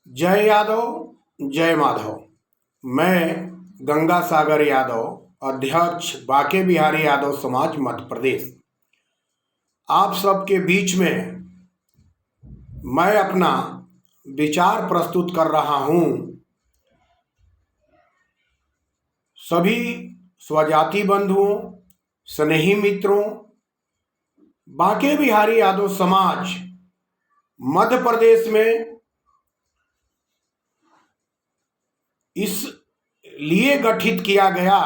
जय यादव जय माधव। मैं गंगा सागर यादव, अध्यक्ष बाके बिहारी यादव समाज मध्य प्रदेश, आप सबके बीच में मैं अपना विचार प्रस्तुत कर रहा हूं। सभी स्वजाति बंधुओं, स्नेही मित्रों, बाके बिहारी यादव समाज मध्य प्रदेश में इस लिए गठित किया गया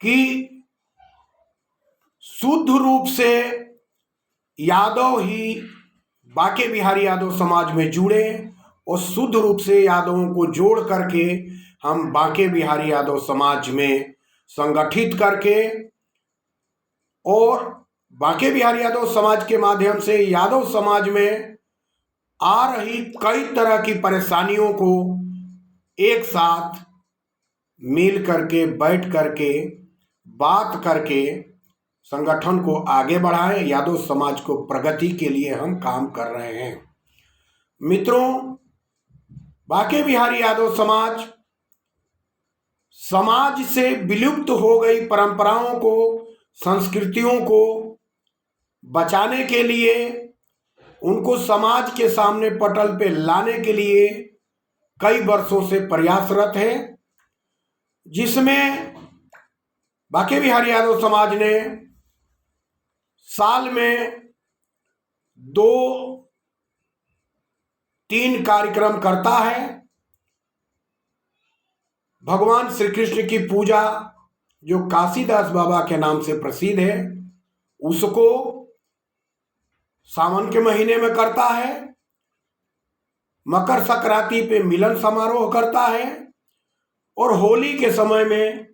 कि शुद्ध रूप से यादव ही बाके बिहारी यादव समाज में जुड़े और शुद्ध रूप से यादवों को जोड़ करके हम बाके बिहारी यादव समाज में संगठित करके और बाके बिहारी यादव समाज के माध्यम से यादव समाज में आ रही कई तरह की परेशानियों को एक साथ मिल करके बैठ करके बात करके संगठन को आगे बढ़ाएं। यादव समाज को प्रगति के लिए हम काम कर रहे हैं। मित्रों, बाके बिहारी यादव समाज से विलुप्त हो गई परंपराओं को, संस्कृतियों को बचाने के लिए, उनको समाज के सामने पटल पे लाने के लिए कई वर्षों से प्रयासरत है, जिसमें बाके बिहारी यादव समाज ने साल में 2-3 कार्यक्रम करता है। भगवान श्री कृष्ण की पूजा जो काशीदास बाबा के नाम से प्रसिद्ध है, उसको सावन के महीने में करता है। मकर संक्रांति पे मिलन समारोह करता है और होली के समय में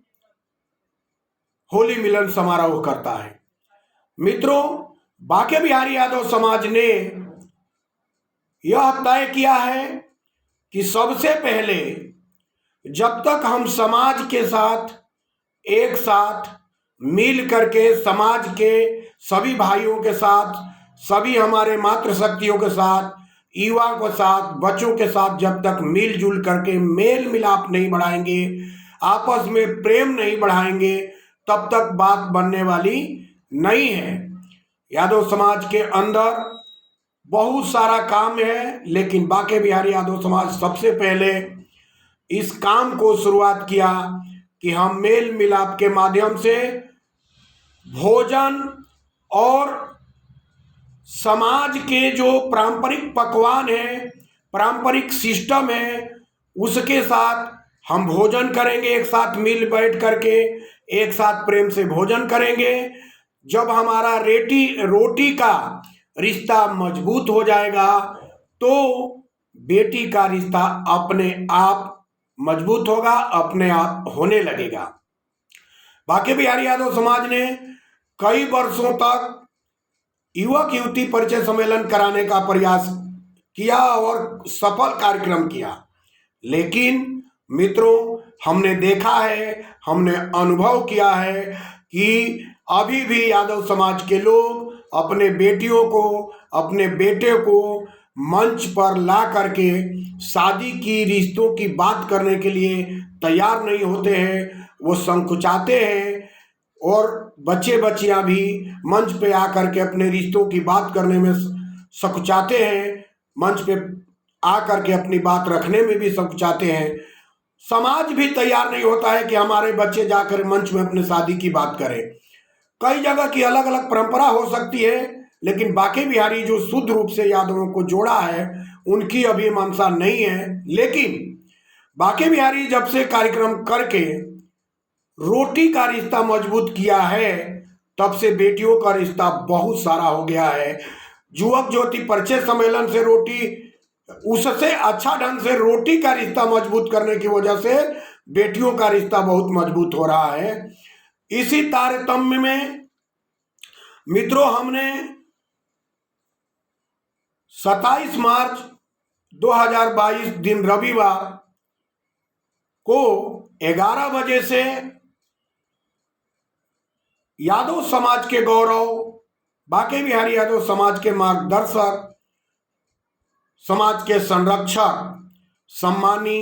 होली मिलन समारोह करता है। मित्रों, बाके बिहारी यादव समाज ने यह तय किया है कि सबसे पहले जब तक हम समाज के साथ एक साथ मिल करके, समाज के सभी भाइयों के साथ, सभी हमारे मातृशक्तियों के साथ, युवा के साथ, बच्चों के साथ जब तक मिलजुल करके मेल मिलाप नहीं बढ़ाएंगे, आपस में प्रेम नहीं बढ़ाएंगे, तब तक बात बनने वाली नहीं है। यादव समाज के अंदर बहुत सारा काम है, लेकिन बाके बिहारी यादव समाज सबसे पहले इस काम को शुरुआत किया कि हम मेल मिलाप के माध्यम से भोजन और समाज के जो पारंपरिक पकवान है, पारंपरिक सिस्टम है, उसके साथ हम भोजन करेंगे। एक साथ मिल बैठ करके एक साथ प्रेम से भोजन करेंगे। जब हमारा रोटी का रिश्ता मजबूत हो जाएगा तो बेटी का रिश्ता अपने आप मजबूत होगा, अपने आप होने लगेगा। बाके बिहारी यादव समाज ने कई वर्षों तक युवक युवती परिचय सम्मेलन कराने का प्रयास किया और सफल कार्यक्रम किया, लेकिन मित्रों, हमने देखा है, हमने अनुभव किया है कि अभी भी यादव समाज के लोग अपने बेटियों को, अपने बेटे को मंच पर ला करके शादी की, रिश्तों की बात करने के लिए तैयार नहीं होते हैं। वो संकुचाते हैं और बच्चे बच्चियां भी मंच पे आकर के अपने रिश्तों की बात करने में संकुचाते हैं, मंच पे आकर के अपनी बात रखने में भी संकुचाते हैं। समाज भी तैयार नहीं होता है कि हमारे बच्चे जाकर मंच में अपने शादी की बात करें। कई जगह की अलग अलग परंपरा हो सकती है, लेकिन बाके बिहारी जो शुद्ध रूप से यादवों को जोड़ा है, उनकी अभी मंशा नहीं है। लेकिन बाके बिहारी जब से कार्यक्रम करके रोटी का रिश्ता मजबूत किया है, तब से बेटियों का रिश्ता बहुत सारा हो गया है। युवक ज्योति परिचय सम्मेलन से उससे अच्छा ढंग से रोटी का रिश्ता मजबूत करने की वजह से बेटियों का रिश्ता बहुत मजबूत हो रहा है। इसी तारतम्य में मित्रों, हमने 27 मार्च 2022 दिन रविवार को 11 बजे से यादव समाज के गौरव, बाके बिहारी यादव समाज के मार्गदर्शक समाज के संरक्षक सम्मानी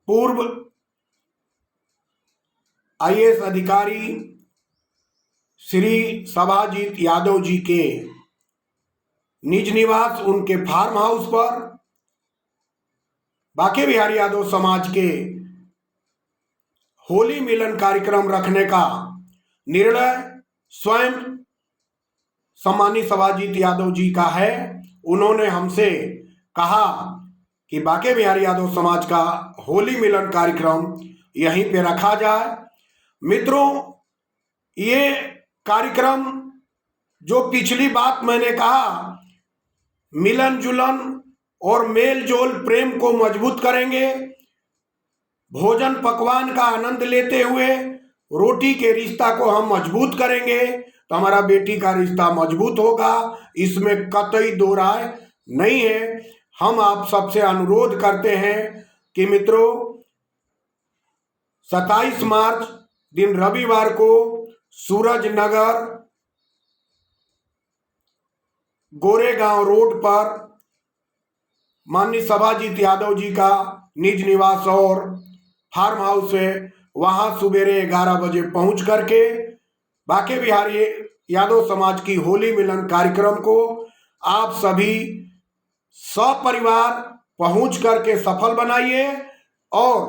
पूर्व आईएएस अधिकारी श्री सभाजीत यादव जी के निज निवास, उनके फार्म हाउस पर बांके बिहारी यादव समाज के होली मिलन कार्यक्रम रखने का निर्णय स्वयं सम्मानी सभाजीत यादव जी का है। उन्होंने हमसे कहा कि बांके बिहारी यादव समाज का होली मिलन कार्यक्रम यहीं पे रखा जाए। मित्रों, ये कार्यक्रम जो पिछली बात मैंने कहा, मिलन जुलन और मेल जोल प्रेम को मजबूत करेंगे, भोजन पकवान का आनंद लेते हुए रोटी के रिश्ता को हम मजबूत करेंगे तो हमारा बेटी का रिश्ता मजबूत होगा, इसमें कतई दो राय नहीं है। हम आप सबसे अनुरोध करते हैं कि मित्रों, 27 मार्च दिन रविवार को सूरजनगर गोरेगांव रोड पर माननीय सभाजीत यादव जी का निज निवास और फार्म हाउस है, वहां सुबेरे 11 बजे पहुंच करके बांके बिहारी यादव समाज की होली मिलन कार्यक्रम को आप सभी सपरिवार पहुंच करके सफल बनाइए और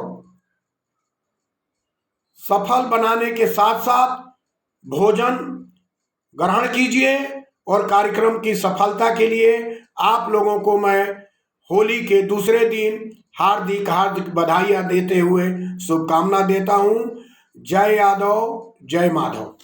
सफल बनाने के साथ साथ भोजन ग्रहण कीजिए और कार्यक्रम की सफलता के लिए आप लोगों को मैं होली के दूसरे दिन हार्दिक हार्दिक बधाइयां देते हुए शुभकामना देता हूं। जय यादव, जय माधव।